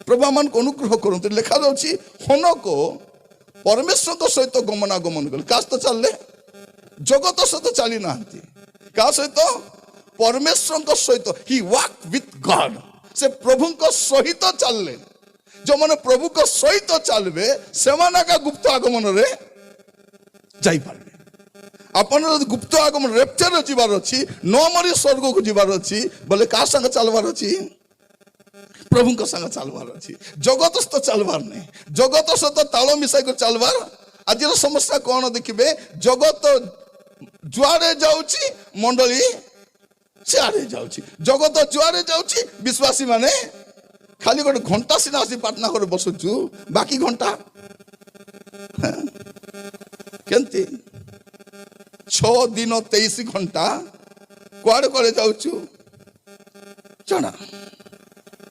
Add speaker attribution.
Speaker 1: प्रभु आम अनुग्रह करते लिखा जाଉଛି ହନୋକ परमेश्वर सहित गमनागमन कले का सहित चलले जगत सहित चली ना का सहित परमेश्वर सहित ही वॉक विथ गॉड से प्रभु सहित चलले जो मैंने प्रभु को सहित चलबे से गुप्त आगमन रे जाई पारबे अपन गुप्त आगमन रेप्चर जीवार अच्छी न मरी स्वर्ग को जीवार अच्छी बोले का संग चलवार अच्छी प्रभु को संग चलवार अच्छी जगत सहित चलवार नहीं जगत सहित ताल मिसाई कर चलवार आज समस्या कौन देखिए जगत जुआरे जाउची मंडली सियारे जाउची जगत जुआरे जाउची विश्वासी माने खाली गोटे घंटा सीना आसी प्रार्थना कर बसुचु बाकी घंटा केंती 6 दिन 23 घंटा कुआड़े कुआड़े जाउचु जाना